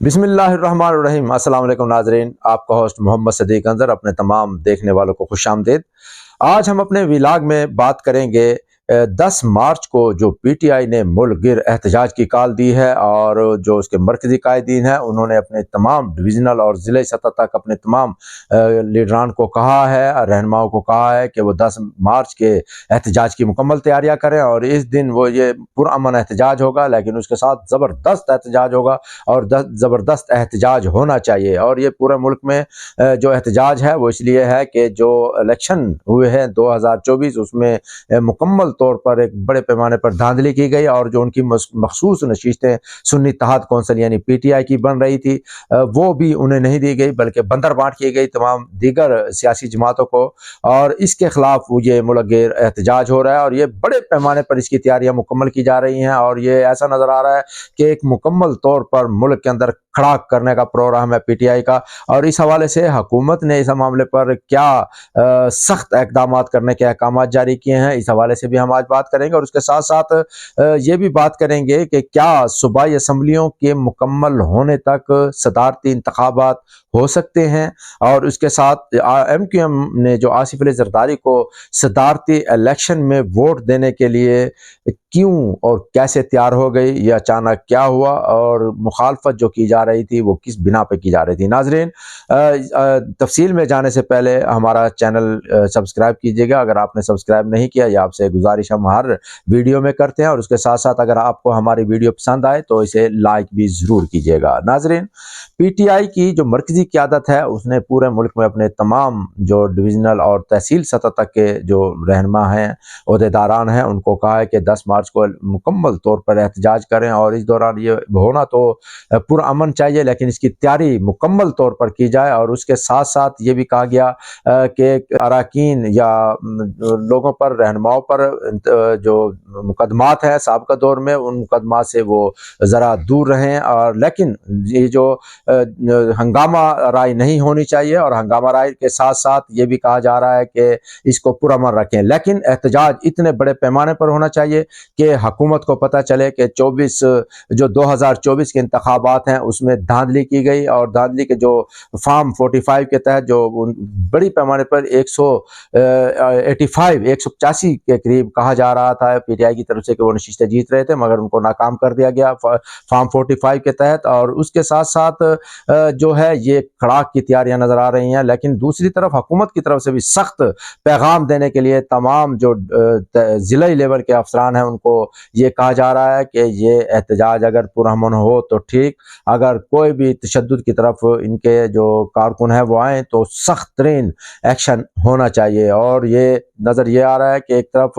بسم اللہ الرحمن الرحیم۔ السلام علیکم ناظرین، آپ کا ہوسٹ محمد صدیق انظر اپنے تمام دیکھنے والوں کو خوش آمدید۔ آج ہم اپنے ویلاگ میں بات کریں گے 10 مارچ کو جو پی ٹی آئی نے ملک گیر احتجاج کی کال دی ہے، اور جو اس کے مرکزی قائدین ہیں انہوں نے اپنے تمام ڈویژنل اور ضلعی سطح تک اپنے تمام لیڈران کو کہا ہے، رہنماؤں کو کہا ہے کہ وہ 10 مارچ کے احتجاج کی مکمل تیاریاں کریں، اور اس دن وہ یہ پرامن احتجاج ہوگا، لیکن اس کے ساتھ زبردست احتجاج ہوگا اور زبردست احتجاج ہونا چاہیے۔ اور یہ پورے ملک میں جو احتجاج ہے وہ اس لیے ہے کہ جو الیکشن ہوئے ہیں 2024 اس میں مکمل طور پر ایک بڑے پیمانے پر دھاندلی کی گئی، اور جو ان کی مخصوص نشستیں سنی اتحاد کونسل یعنی پی ٹی آئی کی بن رہی تھی وہ بھی انہیں نہیں دی گئی، بلکہ بندر بانٹ کی گئی تمام دیگر سیاسی جماعتوں کو، اور اس کے خلاف یہ ملک گیر احتجاج ہو رہا ہے، اور یہ بڑے پیمانے پر اس کی تیاریاں مکمل کی جا رہی ہیں، اور یہ ایسا نظر آ رہا ہے کہ ایک مکمل طور پر ملک کے اندر کھڑا کرنے کا پروگرام ہے پی ٹی آئی کا۔ اور اس حوالے سے حکومت نے اس معاملے پر کیا سخت اقدامات کرنے کے احکامات جاری کیے ہیں، اس حوالے سے بھی ہم آج بات کریں گے، اور اس کے ساتھ ساتھ یہ بھی بات کریں گے کہ کیا صوبائی اسمبلیوں کے مکمل ہونے تک صدارتی انتخابات ہو سکتے ہیں، اور اس کے ساتھ ایم کیو ایم نے جو آصف علی زرداری کو صدارتی الیکشن میں ووٹ دینے کے لیے کیوں اور کیسے تیار ہو گئی، یہ اچانک کیا ہوا، اور مخالفت جو کی جا رہی تھی وہ کس بنا پہ کی جا رہی تھی۔ ناظرین، تفصیل میں جانے سے پہلے ہمارا چینل سبسکرائب کیجیے گا اگر آپ نے سبسکرائب نہیں کیا، یہ آپ سے گزارش ہم ہر ویڈیو میں کرتے ہیں، اور اس کے ساتھ ساتھ اگر آپ کو ہماری ویڈیو پسند آئے تو اسے لائک بھی ضرور کیجیے گا۔ ناظرین، پی ٹی آئی کی جو مرکزی قیادت ہے اس نے پورے ملک میں اپنے تمام جو ڈویژنل اور تحصیل سطح تک کے جو رہنما ہیں، عہدیداران ہیں، ان کو کہا ہے کہ 10 مارچ کو مکمل طور پر احتجاج کریں، اور اس دوران یہ ہونا تو پرامن چاہیے لیکن اس کی تیاری مکمل طور پر کی جائے، اور اس کے ساتھ ساتھ یہ بھی کہا گیا کہ اراکین یا لوگوں پر، رہنماؤں پر جو مقدمات ہیں سابقہ دور میں، ان مقدمات سے وہ ذرا دور رہیں، اور لیکن یہ جو ہنگامہ رائے نہیں ہونی چاہیے، اور ہنگامہ رائے کے ساتھ ساتھ یہ بھی کہا جا رہا ہے کہ اس کو پرامن رکھیں، لیکن احتجاج اتنے بڑے پیمانے پر ہونا چاہیے کہ حکومت کو پتہ چلے کہ 2024 کے انتخابات ہیں اس میں دھاندلی کی گئی، اور دھاندلی کے جو فارم 45 کے تحت جو بڑی پیمانے پر 185 کے قریب کہا جا رہا تھا پی ٹی آئی کی طرف سے کہ وہ نشستیں جیت رہے تھے، مگر ان کو ناکام کر دیا گیا فارم 45 کے تحت، اور اس کے ساتھ ساتھ جو ہے یہ کھڑاک کی تیاریاں نظر آ رہی ہیں۔ لیکن دوسری طرف حکومت کی طرف سے بھی سخت پیغام دینے کے لیے تمام جو ضلعی لیول کے افسران ہیں ان کو یہ کہا جا رہا ہے کہ یہ احتجاج اگر پرامن ہو تو ٹھیک، اگر کوئی بھی تشدد کی طرف ان کے جو کارکن ہیں وہ آئیں تو سخت ترین ایکشن ہونا چاہیے۔ اور یہ نظر یہ آ رہا ہے کہ ایک طرف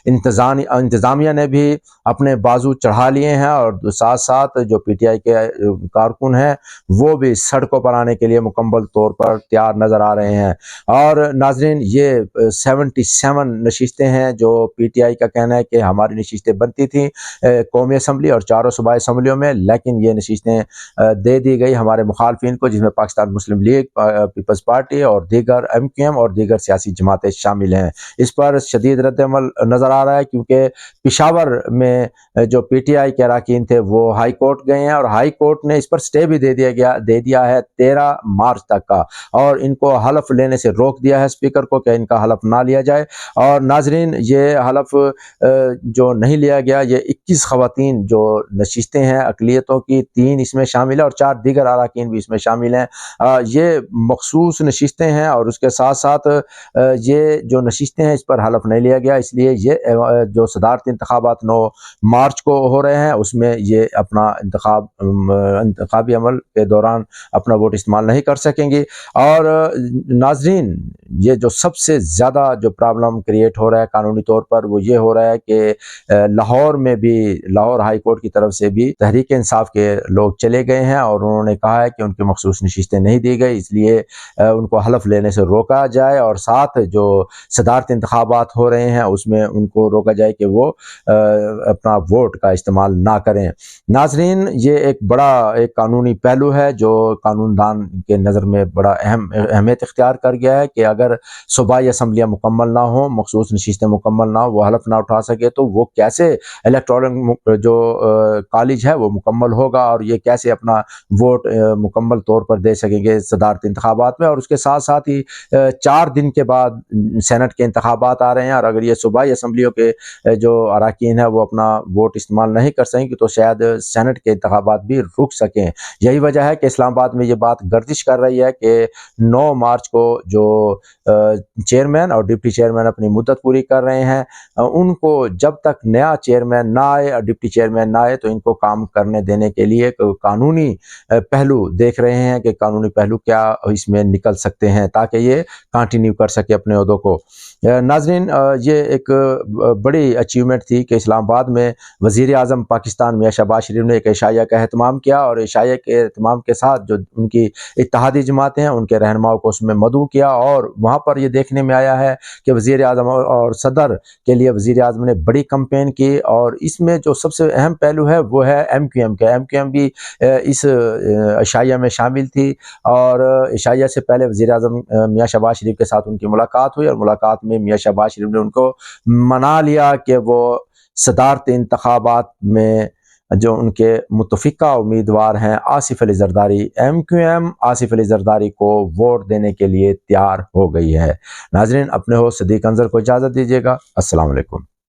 انتظامیہ نے بھی اپنے بازو چڑھا لیے ہیں، اور ساتھ ساتھ جو پی ٹی آئی کے کارکن ہیں وہ بھی سڑکوں پر آنے کے لیے مکمل طور پر تیار نظر آ رہے ہیں۔ اور ناظرین، یہ 77 نشستیں ہیں جو پی ٹی آئی کا کہنا ہے کہ ہماری نشستیں بنتی تھیں قومی اسمبلی اور چاروں صوبائی اسمبلیوں میں، لیکن یہ نشستیں دے دی گئی ہمارے مخالفین کو، جس میں پاکستان مسلم لیگ، پیپلز پارٹی اور دیگر ایم کیو ایم اور دیگر سیاسی جماعتیں شامل ہیں۔ اس پر شدید رد عمل نظر آ رہا ہے، کیونکہ پشاور میں جو پی ٹی آئی کے اراکین تھے وہ ہائی کورٹ گئے ہیں، اور ہائی کورٹ نے اس پر سٹے بھی دے دیا ہے 13 مارچ تک کا، اور ان کو حلف لینے سے روک دیا ہے اسپیکر کو کہ ان کا حلف نہ لیا جائے۔ اور ناظرین، یہ حلف جو نہیں لیا گیا، یہ 21 خواتین جو نشستیں ہیں اقلیتوں کی، 3 اس میں شامل ہیں اور 4 دیگر اراکین بھی اس میں شامل ہیں، یہ مخصوص نشستیں ہیں، اور اس کے ساتھ ساتھ یہ جو نشستیں ہیں اس پر حلف نہیں لیا گیا، اس لیے یہ جو صدارتی انتخابات 9 مارچ کو ہو رہے ہیں اس میں یہ اپنا انتخابی عمل کے دوران اپنا ووٹ استعمال نہیں کر سکیں گے۔ اور ناظرین، یہ جو سب سے زیادہ جو پرابلم کریٹ ہو رہا ہے قانونی طور پر وہ یہ ہو رہا ہے کہ لاہور میں بھی، لاہور ہائی کورٹ کی طرف سے بھی تحریک انصاف کے لوگ چلے گئے ہیں، اور انہوں نے کہا ہے کہ ان کی مخصوص نشستیں نہیں دی گئی، اس لیے ان کو حلف لینے سے روکا جائے، اور ساتھ جو صدارتی صدارتی انتخابات ہو رہے ہیں اس میں ان کو روکا جائے کہ وہ اپنا ووٹ کا استعمال نہ کریں۔ ناظرین، یہ ایک بڑا ایک قانونی پہلو ہے جو قانون دان کے نظر میں بڑا اہمیت اختیار کر گیا ہے کہ اگر صوبائی اسمبلیاں مکمل نہ ہوں، مخصوص نشستیں مکمل نہ ہوں، وہ حلف نہ اٹھا سکے تو وہ کیسے الیکٹورل جو کالج ہے وہ مکمل ہوگا، اور یہ کیسے اپنا ووٹ مکمل طور پر دے سکیں گے صدارتی انتخابات میں۔ اور اس کے ساتھ ساتھ ہی 4 دن کے بعد سینٹ کے انتخابات آ رہے ہیں، اور اگر یہ صوبائی اسمبلیوں کے جو اراکین ہیں وہ اپنا ووٹ استعمال نہیں کر سکیں گے تو شاید سینٹ کے انتخابات بھی رک سکیں۔ یہی وجہ ہے کہ اسلام آباد میں یہ بات گردش کر رہی ہے کہ 9 مارچ کو جو چیئرمین اور ڈپٹی چیئرمین اپنی مدت پوری کر رہے ہیں، ان کو جب تک نیا چیئرمین نہ آئے اور ڈپٹی چیئرمین نہ آئے تو ان کو کام کرنے دینے کے لیے قانونی پہلو دیکھ رہے ہیں کہ قانونی پہلو کیا اس میں نکل سکتے ہیں تاکہ یہ کنٹینیو کر سکے اپنے عہدوں کو۔ ناظرین، یہ ایک بڑی اچیومنٹ تھی کہ اسلام آباد میں وزیر اعظم پاکستان میاں شہباز شریف نے ایک عشائیہ کا اہتمام کیا، اور عشائیہ کے اہتمام کے ساتھ جو ان کی اتحادی جماعتیں ہیں ان کے رہنماؤں کو اس میں مدعو کیا، اور وہاں پر یہ دیکھنے میں آیا ہے کہ وزیر اعظم اور صدر کے لیے وزیر اعظم نے بڑی کمپین کی، اور اس میں جو سب سے اہم پہلو ہے وہ ہے ایم کیو ایم کا۔ ایم کیو ایم بھی اس عشائیہ میں شامل تھی، اور عشائیہ سے پہلے وزیر اعظم میاں شہباز شریف کے ساتھ ان کی ملاقات ہوئی، اور ملاقات میں میاں شہباز شریف نے ان کو منا لیا کہ وہ صدارتی انتخابات میں جو ان کے متفقہ امیدوار ہیں Asif Ali Zardari, M Q M Asif Ali Zardari کو ووٹ دینے کے لیے تیار ہو گئی ہے۔ ناظرین، اپنے ہوسٹ صدیق انظر کو اجازت دیجیے گا۔ السلام علیکم۔